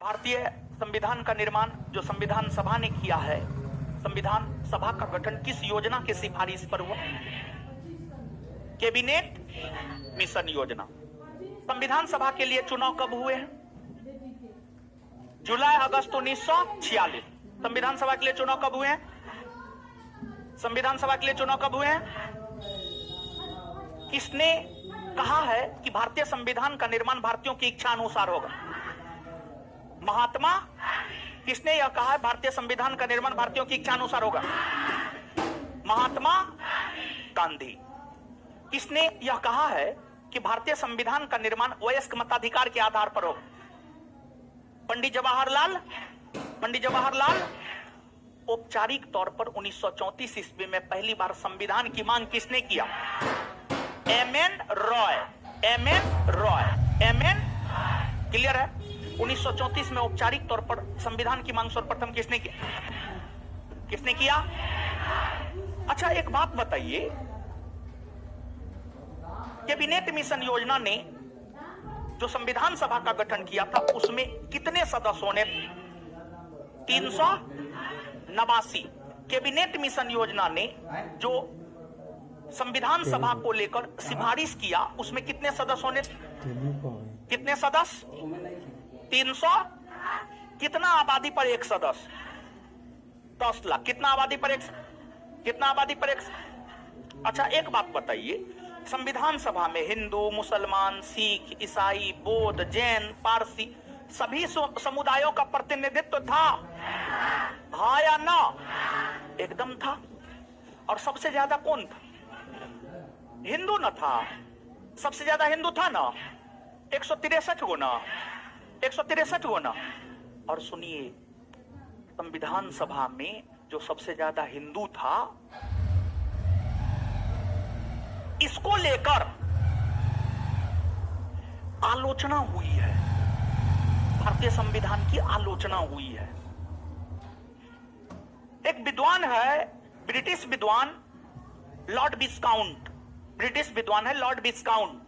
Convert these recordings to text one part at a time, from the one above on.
भारतीय संविधान का निर्माण जो संविधान सभा ने किया है, संविधान सभा का गठन किस योजना के सिफारिश पर हुआ? कैबिनेट मिशन योजना। संविधान सभा के लिए चुनाव कब हुए हैं? जुलाई अगस्त 1946। संविधान सभा के लिए चुनाव कब हुए हैं? संविधान सभा के लिए चुनाव कब हुए हैं? किसने कहा है कि भारतीय संविधान का निर्माण भारतीयों की इच्छा अनुसार होगा? महात्मा। किसने यह कहा है भारतीय संविधान का निर्माण भारतीयों की इच्छा अनुसार होगा? महात्मा गांधी। किसने यह कहा है कि भारतीय संविधान का निर्माण वयस्क मताधिकार के आधार पर होगा? पंडित जवाहरलाल। पंडित जवाहरलाल। औपचारिक तौर पर 1934 ईस्वी में पहली बार संविधान की मांग किसने किया? M.N.. Roy. M.N.. Roy. M.N.. Clear है? 1934 में औपचारिक तौर पर संविधान की मांग सर्वप्रथम किसने किया? किसने किया? अच्छा, एक बात बताइए, कैबिनेट मिशन योजना ने जो संविधान सभा का गठन किया था उसमें कितने सदस्यों ने? 389। कैबिनेट मिशन योजना ने जो संविधान सभा को लेकर सिफारिश किया उसमें कितने सदस्यों ने? कितने सदस्य? 300। कितना आबादी पर एक सदस्य? 10 लाख। कितना आबादी पर एक? कितना आबादी पर एक? अच्छा, एक बात बताइए, संविधान सभा में हिंदू, मुसलमान, सिख, ईसाई, बौद्ध, जैन, पारसी सभी समुदायों का प्रतिनिधित्व था? हाँ या ना? एकदम था। और सबसे ज्यादा कौन था? हिंदू न था? सबसे ज्यादा हिंदू था ना? 163 गो ना? 163 गो ना? और सुनिए, संविधान सभा में जो सबसे ज्यादा हिंदू था, इसको लेकर आलोचना हुई है। भारतीय संविधान की आलोचना हुई है। एक विद्वान है, ब्रिटिश विद्वान लॉर्ड विस्काउंट। ब्रिटिश विद्वान है लॉर्ड विस्काउंट।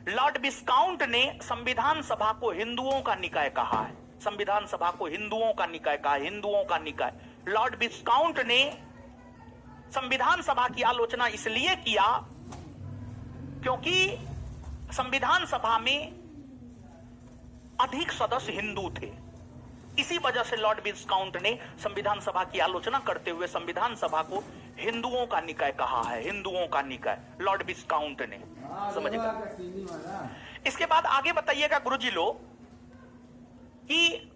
लॉर्ड विस्काउंट ने संविधान सभा को हिंदुओं का निकाय कहा है। संविधान सभा को हिंदुओं का निकाय कहा, हिंदुओं का निकाय। लॉर्ड विस्काउंट ने संविधान सभा की आलोचना इसलिए किया क्योंकि संविधान सभा में अधिक सदस्य हिंदू थे। इसी वजह से लॉर्ड विस्काउंट ने संविधान सभा की आलोचना करते हुए संविधान सभा को हिंदुओं का निकाय कहा है। हिंदुओं का निकाय, लॉर्ड विस्काउंट ने। समझिएगा। इसके बाद आगे बताइएगा गुरुजी लोग कि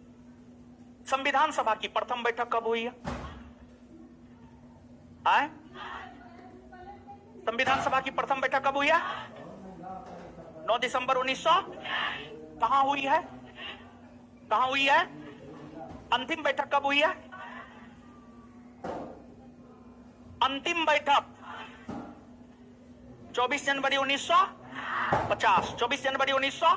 संविधान सभा की प्रथम बैठक कब हुई है? आए? संविधान सभा की प्रथम बैठक कब हुई है? 9 दिसंबर 1900। कहां हुई है? कहां हुई है? अंतिम बैठक कब हुई है? अंतिम बैठक 24 जनवरी 1950। 24 जनवरी 1900।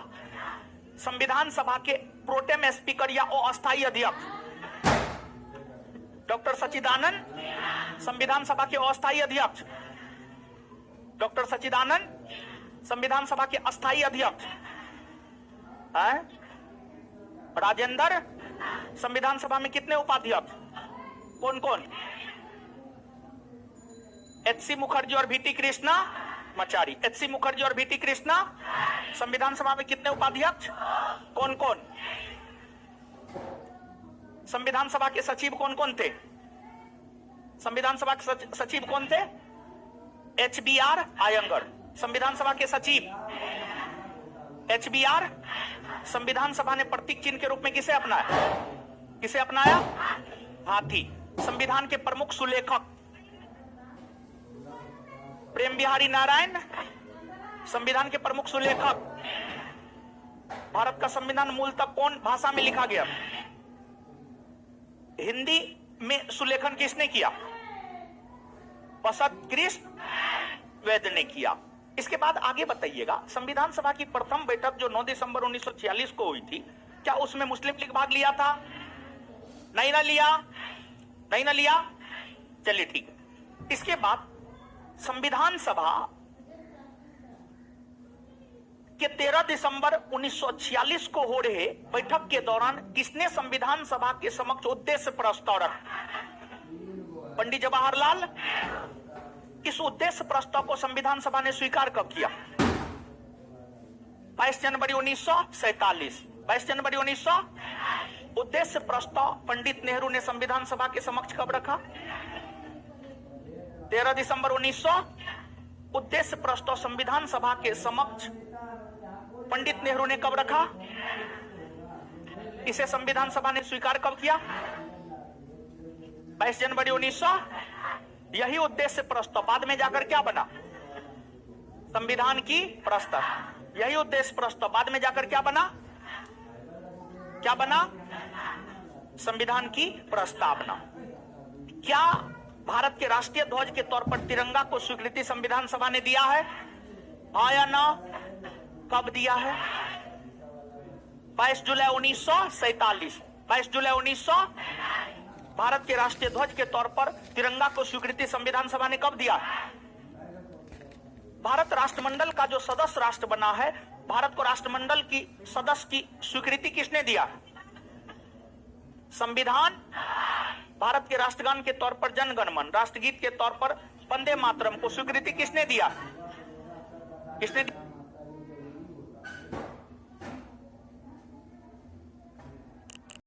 संविधान सभा के प्रोटेम स्पीकर या अस्थायी अध्यक्ष डॉक्टर सच्चिदानंद। संविधान सभा के अस्थायी अध्यक्ष डॉक्टर सच्चिदानंद। संविधान सभा के अस्थायी अध्यक्ष राजेंद्र। संविधान सभा में कितने उपाध्यक्ष? कौन कौन? एच.सी. मुखर्जी और वी.टी. कृष्णा मचारी। एच.सी. मुखर्जी और वी.टी. कृष्णा। संविधान सभा में कितने उपाध्यक्ष? कौन कौन? संविधान सभा के सचिव कौन कौन थे? संविधान सभा के सचिव कौन थे? एच.बी.आर. आयंगर। संविधान सभा के सचिव एच.बी.आर. संविधान सभा ने प्रतीक चिन्ह के रूप में किसे अपनाया? किसे अपनाया? हाथी। संविधान के प्रमुख सुलेखक प्रेम बिहारी नारायण। संविधान के प्रमुख सुलेखक। भारत का संविधान मूलतः कौन भाषा में लिखा गया? हिंदी में सुलेखन किसने किया? बसंत कृष्ण वैद्य ने किया। इसके बाद आगे बताइएगा, संविधान सभा की प्रथम बैठक जो 9 दिसंबर 1946 को हुई थी, क्या उसमें मुस्लिम लीग भाग लिया था? नहीं ना लिया? नहीं ना लिया? चलिए ठीक है। इसके बाद संविधान सभा कि 13 दिसंबर 1946 को हो रहे बैठक के दौरान किसने संविधान सभा के समक्ष उद्देश्य प्रस्ताव रखा? पंडित जवाहरलाल। इस उद्देश्य प्रस्ताव को संविधान सभा ने स्वीकार कब किया? 22 जनवरी 1947। 22 जनवरी 1900। उद्देश्य प्रस्ताव पंडित नेहरू ने संविधान सभा के समक्ष कब रखा? 13 दिसंबर 1900। उद्देश्य प्रस्ताव संविधान सभा के समक्ष पंडित नेहरू ने कब रखा? इसे संविधान सभा ने स्वीकार कब किया? 22 जनवरी 1900। यही उद्देश्य प्रस्ताव बाद में जाकर क्या बना? संविधान की प्रस्ताव। यही उद्देश्य प्रस्ताव बाद में जाकर क्या बना? क्या बना? संविधान की प्रस्तावना। क्या भारत के राष्ट्रीय ध्वज के तौर पर तिरंगा को स्वीकृति संविधान सभा ने दिया है? हाँ या ना? कब दिया है? 22 जुलाई 1947। 22 जुलाई 1900 भारत के राष्ट्रीय ध्वज के तौर पर तिरंगा को स्वीकृति संविधान सभा ने कब दिया? भारत राष्ट्रमंडल का जो सदस्य राष्ट्र बना है, भारत को राष्ट्रमंडल की सदस्य की स्वीकृति किसने दिया? संविधान। भारत के राष्ट्रगान के तौर पर जन गण मन, राष्ट्रगीत के तौर पर वंदे मातरम को स्वीकृति किसने दिया? किसने दिया?